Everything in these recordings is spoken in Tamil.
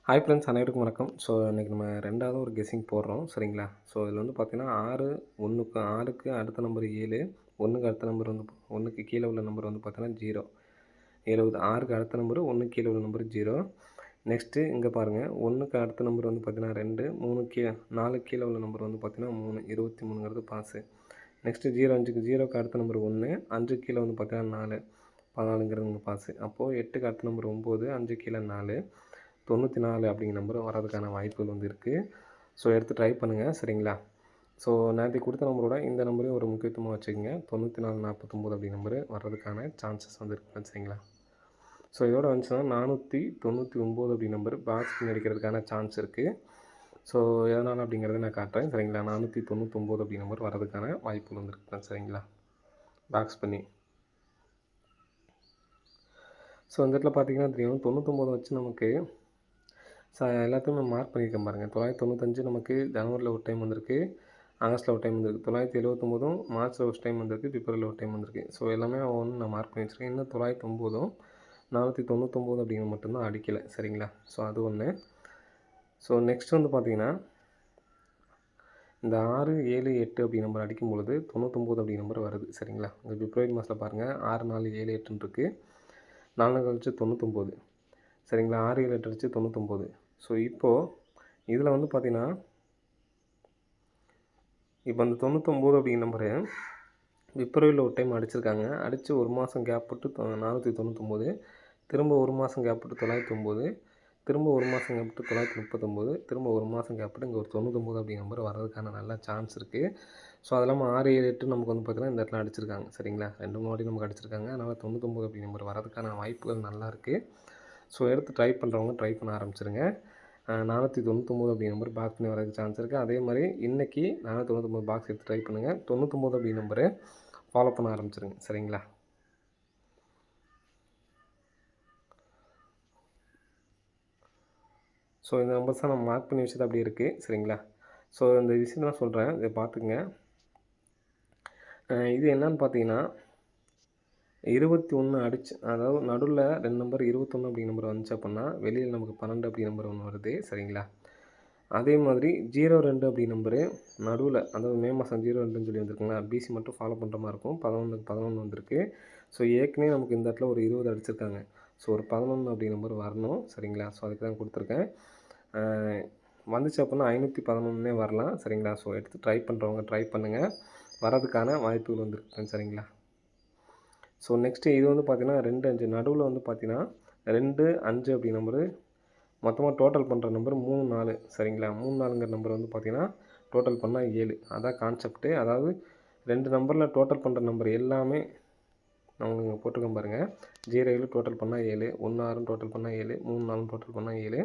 ஹாய் ஃப்ரெண்ட்ஸ், அனைவருக்கும் வணக்கம். ஸோ இன்றைக்கி நம்ம ரெண்டாவது ஒரு கெஸ்ஸிங் போடுறோம், சரிங்களா? ஸோ இதில் வந்து பார்த்தீங்கன்னா 6, 1க்கு 6க்கு அடுத்த நம்பர் 7, 1க்கு அடுத்த நம்பர் வந்து 1க்கு கீழே உள்ள நம்பர் வந்து பார்த்தீங்கன்னா 0, 70. 6க்கு அடுத்த நம்பர் 1க்கு கீழே உள்ள நம்பர் 0. நெக்ஸ்ட்டு இங்கே பாருங்கள், 1க்கு அடுத்த நம்பர் வந்து பார்த்தீங்கன்னா 2, 3க்கு 4க்கு கீழே உள்ள நம்பர் வந்து பார்த்தீங்கன்னா 3, 23ங்கிறது பாஸு. நெக்ஸ்ட்டு 05க்கு 0க்கு அடுத்த நம்பர் 1, 5க்கு கீழே வந்து பார்த்தீங்கன்னா 4, 14ங்கிறது பாஸு. அப்போது 8க்கு அடுத்த நம்பர் 9, 5க்கு கீழே 4, 94 அப்படிங்கிற நம்பர் வரதுக்கான வாய்ப்புகள் வந்து இருக்குது. ஸோ எடுத்து ட்ரை பண்ணுங்கள், சரிங்களா? ஸோ நேற்றைக்கு கொடுத்த நம்பரோட இந்த நம்பரையும் ஒரு முக்கியத்துவமாக வச்சுக்கோங்க. 9449 அப்படிங்கிற நம்பர் வர்றதுக்கான சான்சஸ் வந்து இருக்குது, சரிங்களா? ஸோ இதோட வந்துச்சுன்னா 499 அப்படி நம்பர் பாக்ஸ் பண்ணி அடிக்கிறதுக்கான சான்ஸ் இருக்குது. ஸோ எதனால் அப்படிங்கிறத நான் காட்டுறேன், சரிங்களா? 499 அப்படி நம்பர் வரதுக்கான வாய்ப்புகள் வந்து இருக்குது, சரிங்களா? பாக்ஸ் பண்ணி. ஸோ இந்த இடத்துல பார்த்தீங்கன்னா தெரியும், 99 வச்சு நமக்கு எல்லாத்தையும் நம்ம மார்க் பண்ணியிருக்கேன் பாருங்கள். 995 நமக்கு ஜனவரியில் ஒரு டைம் வந்திருக்கு, ஆகஸ்ட்டில் ஒரு டைம் வந்திருக்கு. 979ம் மார்ச்சில் ஒரு டைம் வந்திருக்கு, பிப்ரவரியில் ஒரு டைம் வந்திருக்கு. ஸோ எல்லாமே ஒன்று நான் மார்க் பண்ணி வச்சுருக்கேன். இன்னும் 909ம் 499 அப்படிங்கிற மட்டும்தான் அடிக்கலை, சரிங்களா? ஸோ அது ஒன்று. ஸோ நெக்ஸ்ட் வந்து பார்த்தீங்கன்னா இந்த 6, 7, 8 அப்படி நம்பர் அடிக்கும் பொழுது 99 அப்படி நம்பர் வருது, சரிங்களா? இந்த பிப்ரவரி மாதத்தில் பாருங்கள், 6, 4, 7, 8ன்னு இருக்குது. 4 நாள் கழிச்சு 99, சரிங்களா? 6, 7, 8 அடிச்சு 99. ஸோ இப்போது இதில் வந்து பார்த்தீங்கன்னா இப்போ அந்த 99 அப்படிங்கிற நம்பரு பிப்ரவரியில் ஒரு டைம் அடிச்சிருக்காங்க. அடித்து ஒரு மாதம் கேப் விட்டு 499, திரும்ப ஒரு மாதம் கேப் விட்டு 909, திரும்ப ஒரு மாதம் கேப் விட்டு 939, திரும்ப ஒரு மாதம் கேப் விட்டு இங்கே ஒரு 99 அப்படிங்கிற நம்பர் வர்றதுக்கான நல்ல சான்ஸ் இருக்குது. ஸோ அது இல்லாமல் 6, 7, 8 நமக்கு வந்து பார்த்தீங்கன்னா இந்த இடத்துல அடிச்சிருக்காங்க, சரிங்களா? 2 முன்னாடி நமக்கு அடிச்சிருக்காங்க. அதனால் 99 அப்படிங்கிற நம்பர் வரதுக்கான வாய்ப்புகள் நல்லா இருக்குது. ஸோ எடுத்து ட்ரை பண்ணுறவங்க ட்ரை பண்ண ஆரம்பிச்சிருங்க. 499 அப்படிங்கிற நம்பர் பாக்ஸ் பண்ணி வரதுக்கு சான்ஸ் இருக்குது. அதே மாதிரி இன்றைக்கி 499 பாக்ஸ் எடுத்து ட்ரை பண்ணுங்கள். 99 அப்படிங்கிற நம்பரை ஃபாலோ பண்ண ஆரம்பிச்சிருங்க, சரிங்களா? ஸோ இந்த நம்பர்ஸ் தான் நம்ம மார்க் பண்ணி வச்சது அப்படி இருக்குது, சரிங்களா? ஸோ இந்த விஷயம் தான் சொல்கிறேன், இதை பார்த்துக்குங்க. இது என்னன்னு பார்த்தீங்கன்னா 21 அடிச்சு, அதாவது நடுவில் 2 நம்பர் 21 அப்படிங்கிற நம்பர் வந்துச்சு அப்படின்னா வெளியில் நமக்கு 12 அப்படி நம்பர் ஒன்று வருது, சரிங்களா? அதே மாதிரி 02 அப்படி நம்பரு நடுவில், அதாவது மே மாதம் 02ன்னு சொல்லி வந்திருக்குங்களா, பிசி மட்டும் ஃபாலோ பண்ணுற மாதிரி இருக்கும். 11க்கு 11 வந்திருக்கு. ஸோ ஏற்கனவே நமக்கு இந்த இடத்துல ஒரு 20 அடிச்சிருக்காங்க. ஸோ ஒரு 11 அப்படி நம்பர் வரணும், சரிங்களா? ஸோ அதுக்கு தான் கொடுத்துருக்கேன். வந்துச்சு அப்படின்னா 511 வரலாம், சரிங்களா? ஸோ எடுத்து ட்ரை பண்ணுறவங்க ட்ரை பண்ணுங்கள், வரதுக்கான வாய்ப்புகள் வந்துருக்கு, சரிங்களா? ஸோ நெக்ஸ்ட்டு இது வந்து பார்த்தீங்கன்னா 2, 5 நடுவில் வந்து பார்த்தீங்கன்னா 2, 5 அப்படி நம்பரு மொத்தமாக டோட்டல் பண்ணுற நம்பர் 3, 4, சரிங்களா? 3, 4ங்கிற நம்பர் வந்து பார்த்தீங்கன்னா டோட்டல் பண்ணால் 7. அதான் கான்செப்ட்டு. அதாவது 2 நம்பரில் டோட்டல் பண்ணுற நம்பர் எல்லாமே நான் உங்களுக்கு போட்டிருக்கேன் பாருங்கள். 07 டோட்டல் பண்ணால் 7, 1, 6 டோட்டல் பண்ணால் 7, 3, 4 டோட்டல் பண்ணால் 7,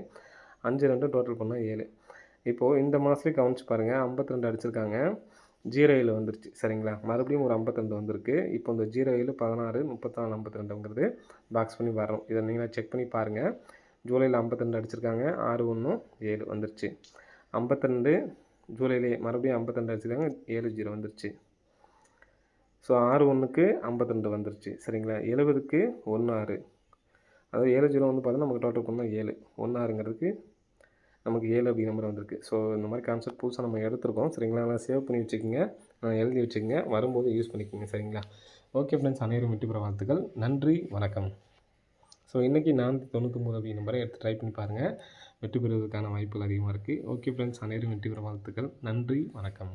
5, 2 டோட்டல் பண்ணால் 7. இப்போது இந்த மாதத்துலேயும் கவனிச்சு பாருங்கள், 52 அடிச்சிருக்காங்க. 07 வந்துருச்சு, சரிங்களா? மறுபடியும் ஒரு 52 வந்திருக்கு. இப்போ இந்த 07, 16, 34, 52ங்கிறது பாக்ஸ் பண்ணி வரணும். இதை நீங்கள் செக் பண்ணி பாருங்கள். ஜூலையில் 52 அடிச்சிருக்காங்க, 6, 1, 7 வந்துருச்சு. 52 ஜூலையிலே மறுபடியும் 52 அடிச்சிருக்காங்க, 7, 0 வந்துருச்சு. ஸோ 6, 1க்கு 52 வந்துருச்சு, சரிங்களா? 70க்கு 1, 6, அதாவது 7, 0 வந்து பார்த்தீங்கன்னா நமக்கு டோட்டல் பண்ணால் 7, 1, 6ங்கிறதுக்கு நமக்கு 7 அப்படி நம்பர் வந்திருக்கு. ஸோ இந்த மாதிரி கான்செப்ட் புதுசாக நம்ம எடுத்துருக்கோம், சரிங்களா? அதனால் சேவ் பண்ணி வச்சுக்கோங்க, எழுதி வச்சுக்கோங்க, வரும்போது யூஸ் பண்ணிக்கோங்க, சரிங்களா? ஓகே ஃப்ரெண்ட்ஸ், அனைவரும் வெற்றி பெற வாழ்த்துக்கள். நன்றி, வணக்கம். ஸோ இன்றைக்கி 499 அப்படிங்கிற நம்பரை எடுத்து ட்ரை பண்ணி பாருங்கள், வெற்றி பெறுவதற்கான வாய்ப்புகள் அதிகமாக இருக்குது. ஓகே ஃப்ரெண்ட்ஸ், அனைவரும் வெற்றி பெற வாழ்த்துக்கள். நன்றி, வணக்கம்.